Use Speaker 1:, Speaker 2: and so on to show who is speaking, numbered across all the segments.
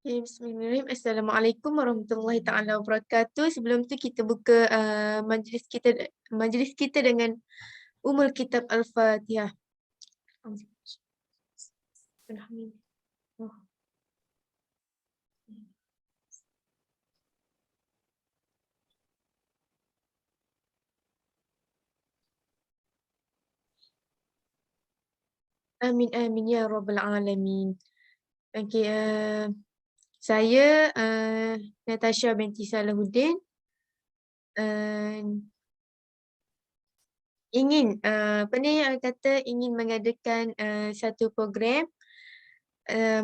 Speaker 1: Okay, Bismillahirrahmanirrahim. Assalamualaikum warahmatullahi taala wabarakatuh. Sebelum tu kita buka majlis kita dengan Ummul Kitab Al-Fatihah. Amin amin ya rabbal alamin. Okey, saya Natasha binti Salahuddin ingin ingin mengadakan satu program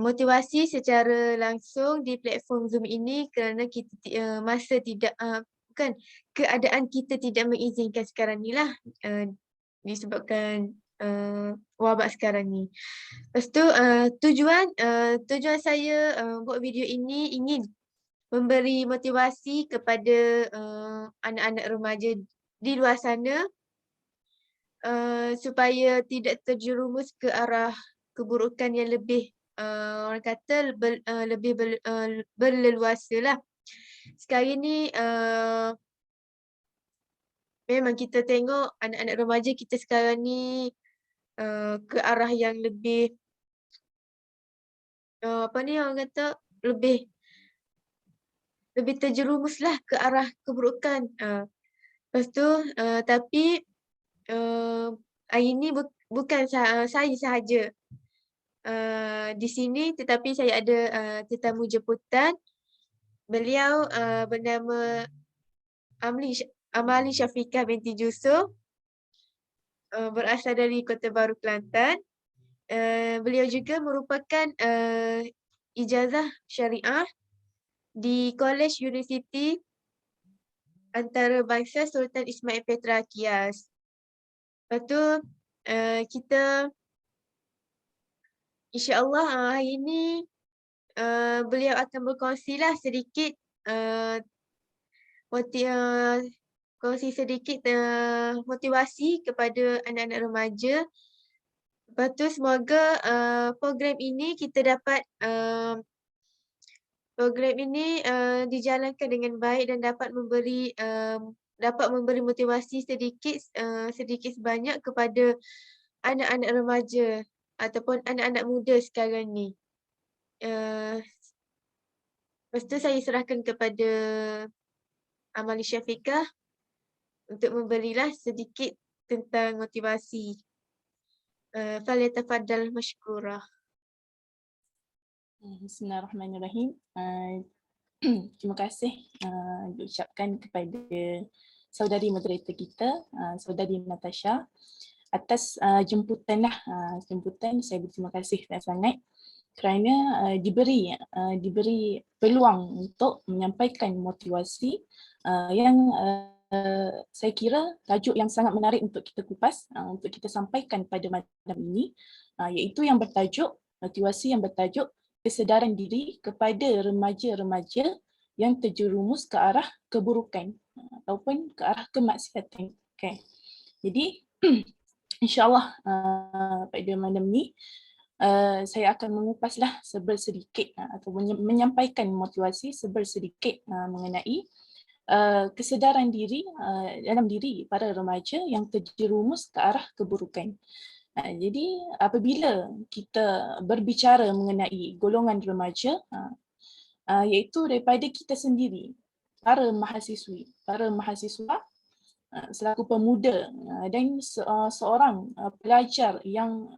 Speaker 1: motivasi secara langsung di platform Zoom ini kerana kita masa tidak bukan keadaan kita tidak mengizinkan sekarang ni lah, disebabkan wabak sekarang ni. Lepas tu tujuan saya buat video ini ingin memberi motivasi kepada anak-anak remaja di luar sana supaya tidak terjerumus ke arah keburukan yang lebih orang kata lebih berleluasa lah. Sekarang ni memang kita tengok anak-anak remaja kita sekarang ni ke arah yang lebih orang kata lebih terjerumus lah ke arah keburukan. Lepas tu tapi hari ni bukan saya sahaja di sini, tetapi saya ada tetamu jemputan. Beliau bernama Amali Syafiqah binti Jusuf, berasal dari Kota Baru, Kelantan. Beliau juga merupakan ijazah syariah di College University Antarabangsa Sultan Ismail Petra Kias. Lepas tu kita insya-Allah hari ini beliau akan berkongsilah sedikit kongsi sedikit motivasi kepada anak-anak remaja. Lepas tu semoga program ini dijalankan dengan baik dan dapat memberi motivasi sedikit sebanyak kepada anak-anak remaja ataupun anak-anak muda sekarang ni. Lepas tu saya serahkan kepada Amali Syafiqah untuk memberilah sedikit tentang motivasi. Falyatafaddal mashkurah.
Speaker 2: Bismillahirrahmanirrahim. Terima kasih diucapkan kepada saudari moderator kita, saudari Natasha, atas jemputan. Saya berterima kasih sangat kerana diberi peluang untuk menyampaikan motivasi yang saya kira tajuk yang sangat menarik untuk kita kupas, untuk kita sampaikan pada malam ini, iaitu yang bertajuk motivasi yang bertajuk kesedaran diri kepada remaja-remaja yang terjerumus ke arah keburukan ataupun ke arah kemaksiatan. Okay. Jadi insya-Allah pada malam ni saya akan mengupaslah sedikit atau menyampaikan motivasi sedikit mengenai kesedaran diri dalam diri para remaja yang terjerumus ke arah keburukan. Jadi apabila kita berbicara mengenai golongan remaja, iaitu daripada kita sendiri, para mahasiswa selaku pemuda dan seorang pelajar yang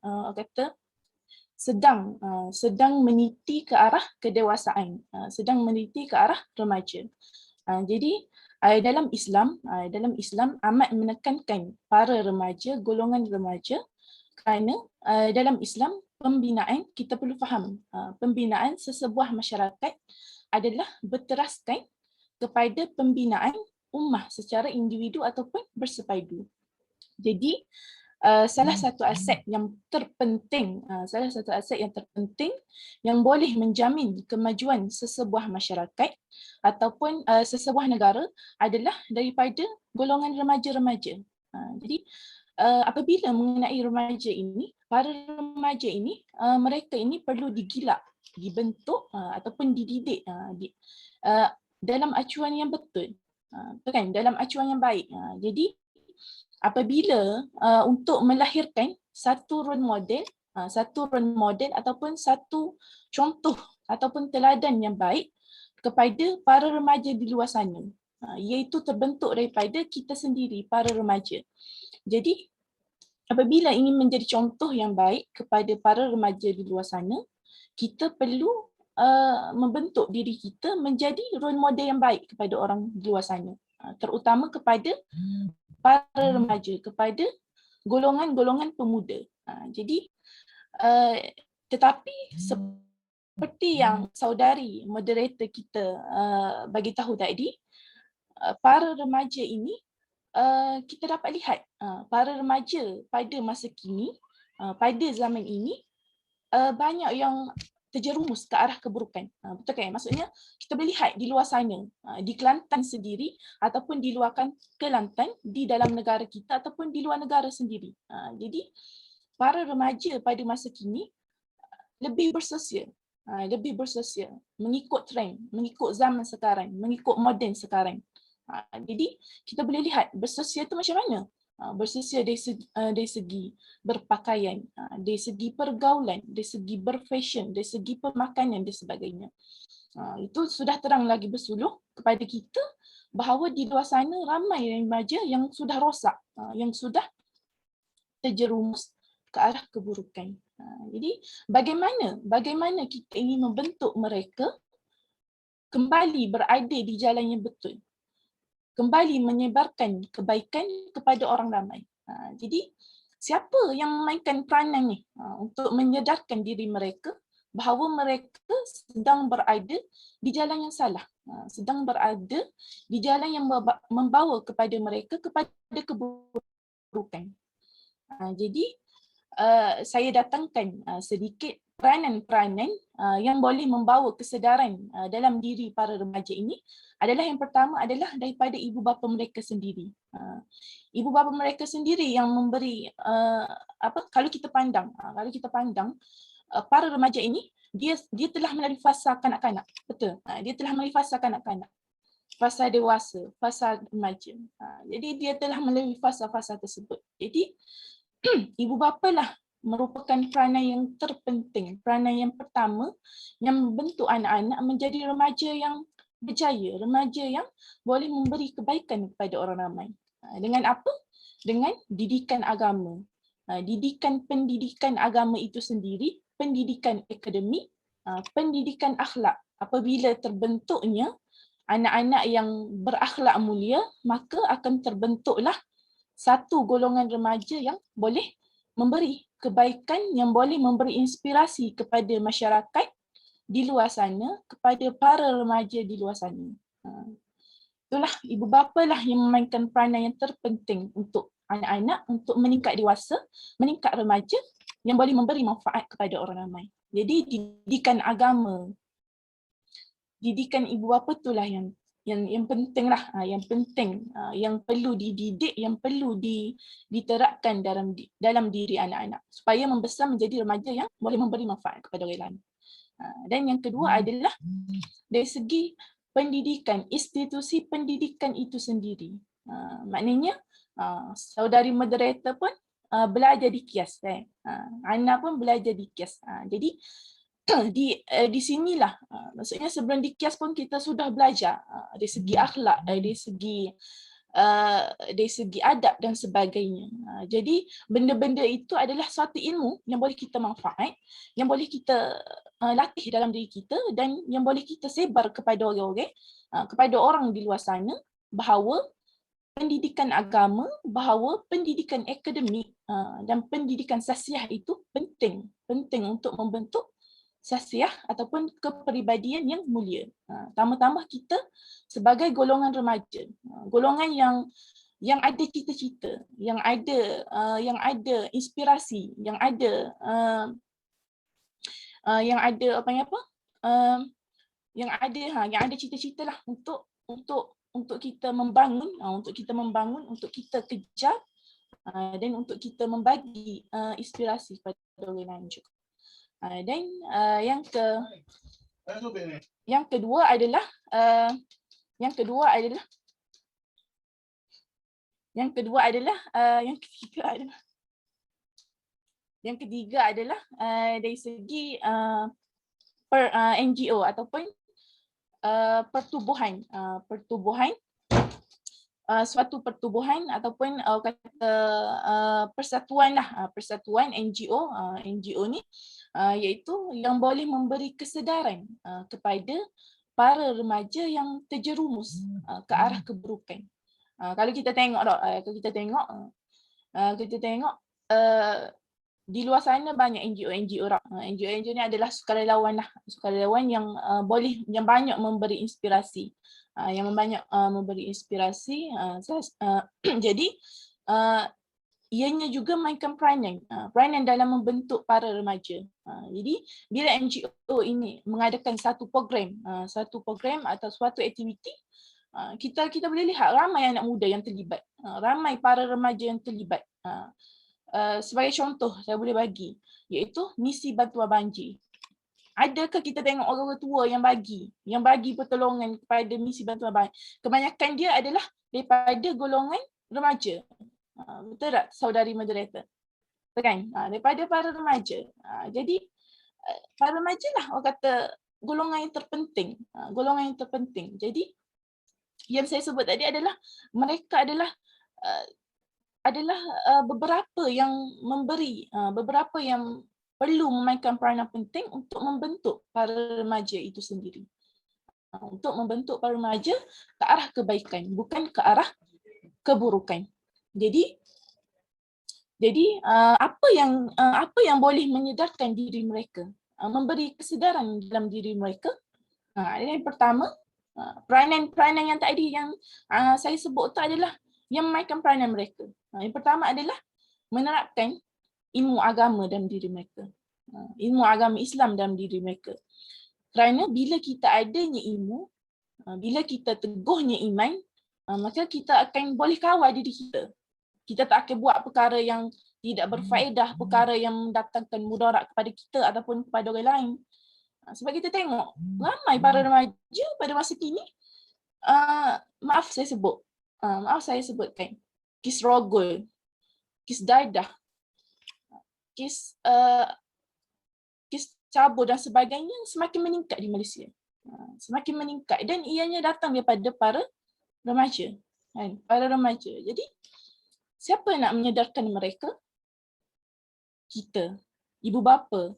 Speaker 2: sedang meniti ke arah kedewasaan, sedang meniti ke arah remaja. Jadi dalam Islam amat menekankan para remaja, golongan remaja, kerana dalam Islam pembinaan, kita perlu faham, pembinaan sesebuah masyarakat adalah berteraskan kepada pembinaan ummah secara individu ataupun bersepadu. Jadi salah satu aset yang terpenting yang boleh menjamin kemajuan sesebuah masyarakat ataupun sesebuah negara adalah daripada golongan remaja-remaja. Jadi apabila mengenai remaja ini, para remaja ini mereka ini perlu digilak dibentuk ataupun dididik dalam acuan yang betul, kan, dalam acuan yang baik. Jadi apabila untuk melahirkan satu role model ataupun satu contoh ataupun teladan yang baik kepada para remaja di luar sana, iaitu terbentuk daripada kita sendiri, para remaja. Jadi apabila ingin menjadi contoh yang baik kepada para remaja di luar sana, kita perlu membentuk diri kita menjadi role model yang baik kepada orang di luar sana, terutama kepada para remaja, kepada golongan-golongan pemuda. Jadi tetapi seperti yang saudari moderator kita bagi tahu tadi, para remaja ini kita dapat lihat para remaja pada masa kini, pada zaman ini banyak yang terjerumus ke arah keburukan. Betul kan? Maksudnya kita boleh lihat di luar sana, di Kelantan sendiri ataupun di luar Kelantan, di dalam negara kita ataupun di luar negara sendiri. Jadi para remaja pada masa kini lebih bersosial, mengikut trend, mengikut zaman sekarang, mengikut moden sekarang. Jadi kita boleh lihat bersosial itu macam mana. Bersosial dari segi berpakaian, dari segi pergaulan, dari segi berfashion, dari segi pemakanan dan sebagainya. Itu sudah terang lagi bersuluh kepada kita bahawa di luar sana ramai remaja yang sudah rosak, yang sudah terjerumus ke arah keburukan. Jadi bagaimana kita ingin membentuk mereka kembali berada di jalan yang betul, kembali menyebarkan kebaikan kepada orang ramai. Jadi siapa yang memainkan peranan ni untuk menyedarkan diri mereka bahawa mereka sedang berada di jalan yang salah, sedang berada di jalan yang membawa kepada mereka kepada keburukan. Jadi saya datangkan sedikit peranan-peranan yang boleh membawa kesedaran dalam diri para remaja ini. Adalah yang pertama adalah daripada ibu bapa mereka sendiri. Ibu bapa mereka sendiri yang memberi kalau kita pandang para remaja ini dia telah melalui fasa kanak-kanak. Betul. Dia telah melalui fasa kanak-kanak, fasa dewasa, fasa remaja. Jadi dia telah melalui fasa-fasa tersebut. Jadi ibu bapa lah merupakan peranan yang terpenting, peranan yang pertama yang membentuk anak-anak menjadi remaja yang berjaya, remaja yang boleh memberi kebaikan kepada orang ramai. Dengan apa? Dengan didikan agama. Pendidikan agama itu sendiri, pendidikan akademik, pendidikan akhlak. Apabila terbentuknya anak-anak yang berakhlak mulia, maka akan terbentuklah satu golongan remaja yang boleh memberi kebaikan, yang boleh memberi inspirasi kepada masyarakat di luar sana, kepada para remaja di luar sana. Itulah ibu bapa lah yang memainkan peranan yang terpenting untuk anak-anak, untuk meningkat dewasa, meningkat remaja yang boleh memberi manfaat kepada orang ramai. Jadi didikan agama, didikan ibu bapa itulah yang penting lah, yang perlu dididik, yang perlu diterapkan dalam diri anak-anak supaya membesar menjadi remaja yang boleh memberi manfaat kepada orang lain. Dan yang kedua adalah dari segi pendidikan, institusi pendidikan itu sendiri. Maknanya saudari moderator pun belajar di KIAS, Ana pun belajar di KIAS. Jadi di sinilah, maksudnya sebelum di KIAS pun kita sudah belajar dari segi akhlak, dari segi adab dan sebagainya. Jadi benda-benda itu adalah suatu ilmu yang boleh kita manfaat, yang boleh kita latih dalam diri kita dan yang boleh kita sebar kepada orang-orang, kepada orang di luar sana bahawa pendidikan agama, bahawa pendidikan akademik dan pendidikan sasiah itu penting untuk membentuk sasiah ataupun kepribadian yang mulia. Tambah-tambah kita sebagai golongan remaja, golongan yang ada cita-cita, yang ada inspirasi, yang ada cita-cita lah untuk kita membangun, untuk kita kejar dan untuk kita membagi inspirasi kepada orang lain juga. Dan yang kedua adalah yang ketiga adalah dari segi NGO ataupun suatu pertubuhan ataupun persatuan NGO ni iaitu yang boleh memberi kesedaran kepada para remaja yang terjerumus ke arah keburukan. Kalau kita tengok di luar sana banyak NGO ni adalah sukarelawan yang banyak memberi inspirasi. Jadi ianya juga mainkan peranan dalam membentuk para remaja. Jadi bila NGO ini mengadakan satu program atau suatu aktiviti, kita boleh lihat ramai anak muda yang terlibat, ramai para remaja yang terlibat. Sebagai contoh saya boleh bagi, iaitu misi bantuan banjir. Adakah kita tengok orang tua yang bagi pertolongan kepada misi bantuan banjir? Kebanyakan dia adalah daripada golongan remaja. Betul tak, saudari moderator? Betul kan? Daripada para remaja. Jadi para remaja lah orang kata golongan yang terpenting. Jadi yang saya sebut tadi adalah mereka adalah beberapa yang perlu memainkan peranan penting untuk membentuk para remaja itu sendiri. Untuk membentuk para remaja ke arah kebaikan, bukan ke arah keburukan. Jadi apa yang boleh menyedarkan diri mereka, memberi kesedaran dalam diri mereka. Yang pertama, peranan yang tadi yang saya sebut tu adalah yang memainkan peranan mereka. Yang pertama adalah menerapkan ilmu agama dalam diri mereka. Ilmu agama Islam dalam diri mereka. Kerana bila kita adanya ilmu, bila kita teguhnya iman, maka kita akan boleh kawal diri kita. Kita tak akan buat perkara yang tidak berfaedah, perkara yang mendatangkan mudarat kepada kita ataupun kepada orang lain. Sebab kita tengok ramai para remaja pada masa kini, maaf saya sebutkan, kes rogol, kes dadah, kes cabur dan sebagainya semakin meningkat di Malaysia. Semakin meningkat dan ianya datang daripada para remaja. Jadi siapa nak menyedarkan mereka? Kita, ibu bapa,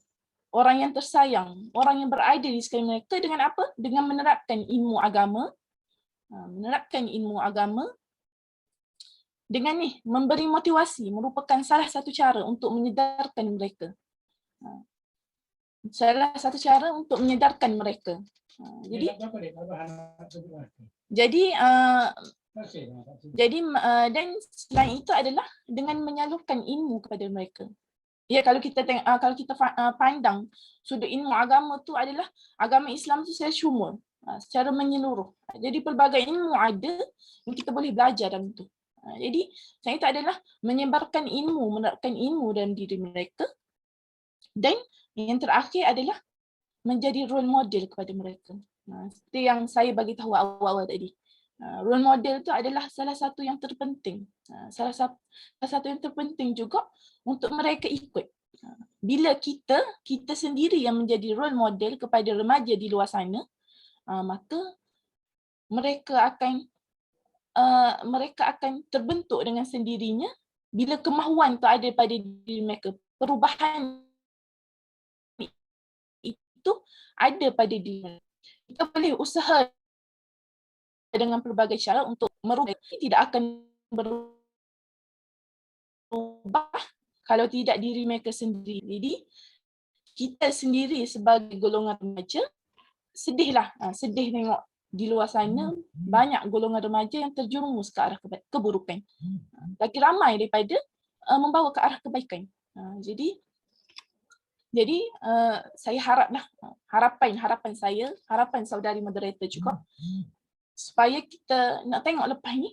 Speaker 2: orang yang tersayang, orang yang berada di sekeliling mereka dengan apa? Dengan menerapkan ilmu agama. Dengan memberi motivasi merupakan salah satu cara untuk menyedarkan mereka. Dan selain itu adalah dengan menyalurkan ilmu kepada mereka. Ya, kalau kita pandang sudut ilmu agama tu adalah agama Islam tu secara syumul, secara menyeluruh. Jadi pelbagai ilmu ada yang kita boleh belajar dalam tu. Jadi selain itu adalah menyebarkan ilmu, menerapkan ilmu dalam diri mereka. Dan yang terakhir adalah menjadi role model kepada mereka. Seperti yang saya bagi tahu awal-awal tadi. Role model itu adalah salah satu yang terpenting. Salah satu yang terpenting juga untuk mereka ikut. Bila kita sendiri yang menjadi role model kepada remaja di luar sana, maka mereka akan terbentuk dengan sendirinya bila kemahuan tu ada pada diri mereka. Perubahan itu ada pada diri mereka. Kita boleh usaha dengan pelbagai cara untuk merubah, tidak akan berubah kalau tidak diri mereka sendiri. Jadi kita sendiri sebagai golongan remaja sedih tengok di luar sana banyak golongan remaja yang terjerumus ke arah keburukan. Lagi ramai daripada membawa ke arah kebaikan. Jadi saya haraplah, harapan saya, harapan saudari moderator juga, supaya kita nak tengok lepas ni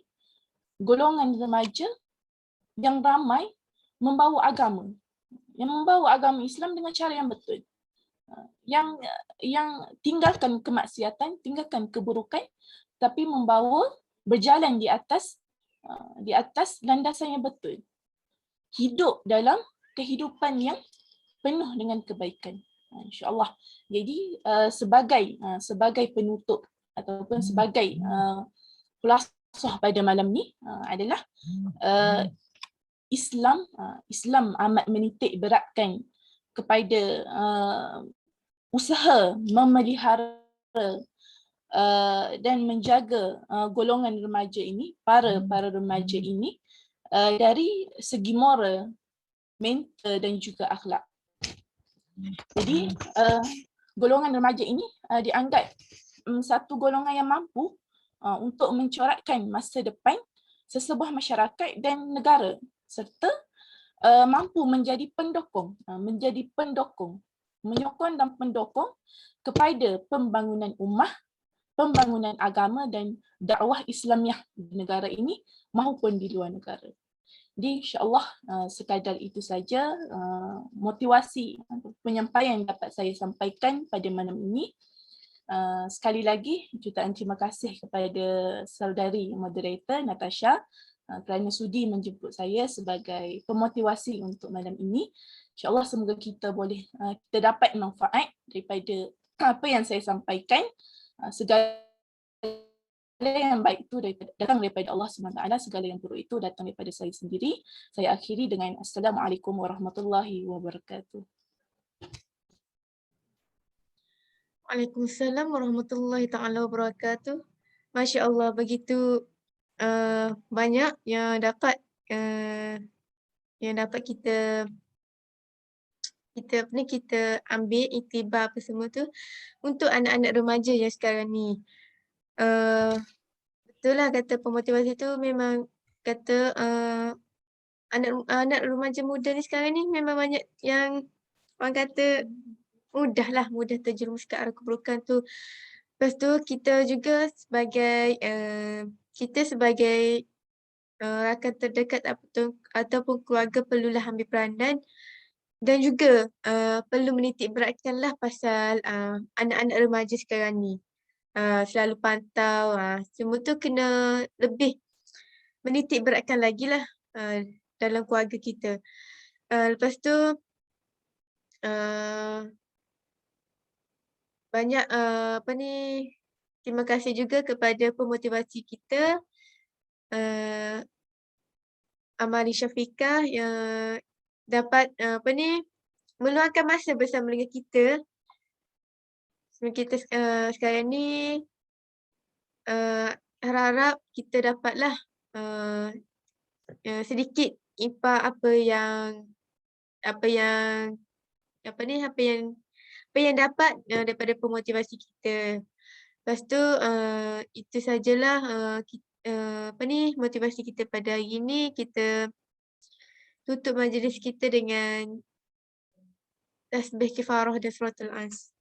Speaker 2: golongan remaja yang ramai membawa agama Islam dengan cara yang betul. yang tinggalkan kemaksiatan, tinggalkan keburukan, tapi berjalan di atas landasan yang betul. Hidup dalam kehidupan yang penuh dengan kebaikan. InsyaAllah. Jadi sebagai penutup ataupun sebagai khulasah pada malam ni adalah Islam amat menitik beratkan kepada usaha memelihara dan menjaga golongan remaja ini, para remaja ini dari segi moral, mental dan juga akhlak. Jadi golongan remaja ini dianggap satu golongan yang mampu untuk mencorakkan masa depan sesebuah masyarakat dan negara, serta mampu menjadi pendokong, menyokong dan pendokong kepada pembangunan ummah, pembangunan agama dan dakwah Islamiah di negara ini maupun di luar negara. Jadi insyaAllah sekadar itu saja motivasi penyampaian yang dapat saya sampaikan pada malam ini. Sekali lagi jutaan terima kasih kepada saudari moderator Natasha kerana sudi menjemput saya sebagai pemotivasi untuk malam ini. InsyaAllah semoga kita dapat manfaat daripada apa yang saya sampaikan. Segala yang baik itu datang daripada Allah SWT, segala yang buruk itu datang daripada saya sendiri. Saya akhiri dengan Assalamualaikum warahmatullahi wabarakatuh.
Speaker 1: Waalaikumsalam warahmatullahi taala wabarakatuh. Masya Allah, begitu banyak yang dapat kita ambil iktibar apa semua tu untuk anak-anak remaja yang sekarang ni. Betul lah kata pemotivasi tu, memang kata anak remaja muda ni sekarang ni memang banyak yang orang kata mudah terjerumus ke arah keburukan tu. Lepas tu kita juga sebagai rakan terdekat ataupun keluarga perlulah ambil peranan dan juga perlu menitik beratkanlah pasal anak-anak remaja sekarang ni. Selalu pantau, semua tu kena lebih menitik beratkan lagi lah dalam keluarga kita. Lepas tu banyak terima kasih juga kepada pemotivasi kita, Amali Syafiqah yang dapat meluangkan masa bersama dengan kita. Kita sekarang ni harap-harap kita dapatlah sedikit impak apa yang dapat daripada pemotivasi kita. Lepas tu itu sajalah motivasi kita pada hari ini. Kita tutup majlis kita dengan tasbih kifarah dan suratul As.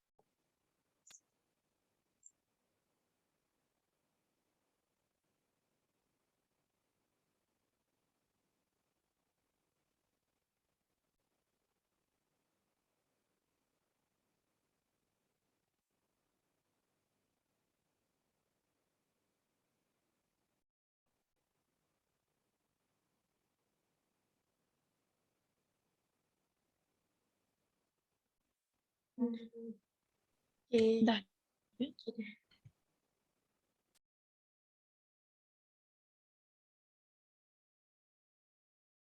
Speaker 1: Okay.
Speaker 2: Dah.